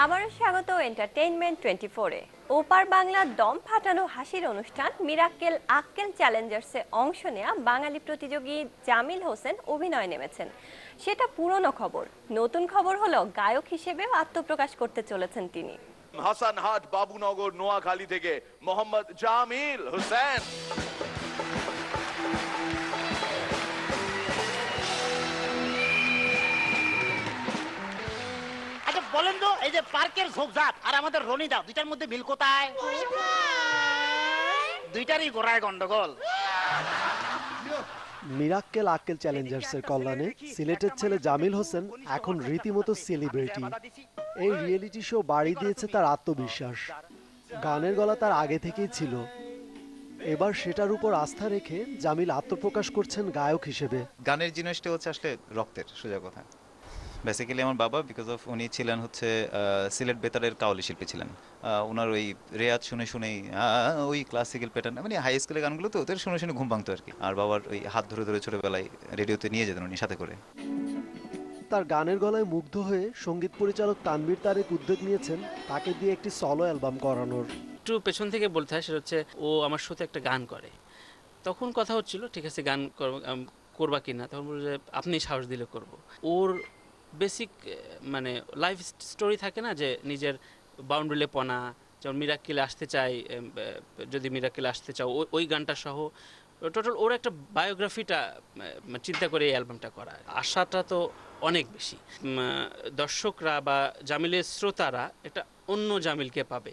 আবারও স্বাগত এন্টারটেইনমেন্ট 24-এ। ওপার বাংলার দম ফাটানো হাসির অনুষ্ঠান মিরাক্কেল আক্কেল চ্যালেঞ্জার্সে অংশ নেয়া বাঙালি প্রতিযোগী জামিল হোসেন অভিনয়ে নেমেছেন। সেটা পুরনো খবর। নতুন খবর হলো গায়ক হিসেবেও আত্মপ্রকাশ করতে চলেছেন তিনি। হাসানহাট বাবুনগর নোয়াখালী থেকে মোহাম্মদ জামিল হোসেন। আচ্ছা বলেন তো, এই যে পার্কের ঝোপঝাপ আর আমাদের রনিদা, দুইটার মধ্যে মিল কোথায়? দুইটারই গোড়ায় গন্ডগোল। মিরাক্কেল আক্কেল চ্যালেঞ্জার্সের কল্যাণে সিলেটের ছেলে জামিল হোসেন এখন রীতিমতো সেলিব্রিটি। এই রিয়েলিটি শো বাড়ি দিয়েছে তার আত্মবিশ্বাস। গানের গলা তার আগে থেকেই ছিল, এবার সেটার উপর আস্থা রেখে জামিল আত্মপ্রকাশ করছেন গায়ক হিসেবে। গানের জিনিসটা হচ্ছে আসলে রক্তের, সোজা কথা। বেসিক্যালি আমার বাবা উনি ছিলেন হচ্ছে সিলেট বেতারের কাওয়ালি শিল্পী ছিলেন। ওনার ওই রেয়াজ শুনে শুনেই ওই ক্লাসিক্যাল প্যাটার্ন, মানে হাই স্কুলের গানগুলো তো ওদের শুনে শুনে ঘুম ভাঙতো আর কি। আর বাবার ওই হাত ধরে ধরে ছোটবেলায় রেডিওতে নিয়ে যেতেন উনি সাথে করে। তার গানের গলায় মুগ্ধ হয়ে সঙ্গীত পরিচালক তানভীর তারেক উদ্যোগ নিয়েছেন তাকে দিয়ে একটি সলো অ্যালবাম করানোর। একটু পেছন থেকে বলতে হয়, সেটা হচ্ছে ও আমার সাথে একটা গান করে। তখন কথা হচ্ছিল ঠিক আছে গান করবা কি না, তখন বলল যে আপনি সাহস দিলে করব। ওর বেসিক মানে লাইফ স্টোরি থাকে না, যে নিজের বাউন্ডারিলেপনা, যেমন মিরাক্কেলে আসতে চাই, যদি মিরাক্কেলে আসতে চাও, ওই গানটা সহ টোটাল ওর একটা বায়োগ্রাফিটা চিন্তা করে এই অ্যালবামটা করা। আশাটা তো অনেক বেশি। দর্শকরা বা জামিলের শ্রোতারা একটা অন্য জামিলকে পাবে।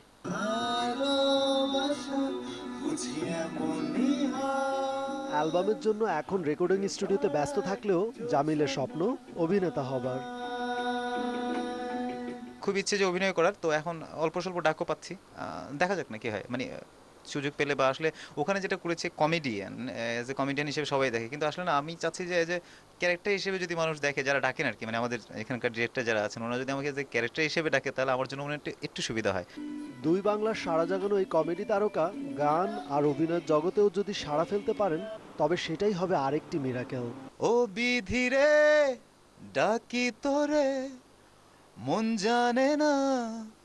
অ্যালবামের জন্য এখন রেকর্ডিং স্টুডিওতে ব্যস্ত থাকলেও জামিলের স্বপ্ন অভিনেতা হবার। খুব ইচ্ছে যে অভিনয় করার, তো এখন অল্প স্বল্প ডাকও পাচ্ছি, দেখা যাক না কি হয়। মানে সুযোগ পেলে, বা আসলে ওখানে যেটা করেছে কমেডিয়ান, এজ এ কমেডিয়ান হিসেবে সবাই দেখে, কিন্তু আসলে না, আমি চাচ্ছি যে এজ এ ক্যারেক্টার হিসেবে যদি মানুষ দেখে, যারা ডাকেন আর কি, মানে আমাদের এখানকার ডিরেক্টর যারা আছেন, ওনারা যদি আমাকে যে ক্যারেক্টার হিসেবে ডাকে, তাহলে আমার জন্য মনে একটু সুবিধা হয়। দুই বাংলার সাড়া জাগানো এই কমেডি তারকা গান আর অভিনয়ের জগতেও যদি সাড়া ফেলতে পারেন, তবে সেটাই হবে আরেকটি মিরাকেল। ও বিধিরে ডাকি তোরে, মন জানে না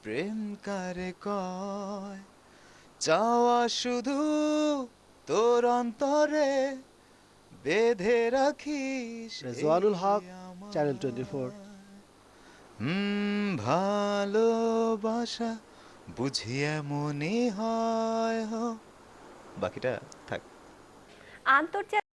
প্রেম কারে কয়, চাওয়া শুধু তোর অন্তরে বেঁধে রাখিস। রেজওয়ানুল হক, চ্যানেল 24। ভালোবাসা বুঝিয়ে মনে হয়। বাকিটা থাক। আন্তর্জাতিক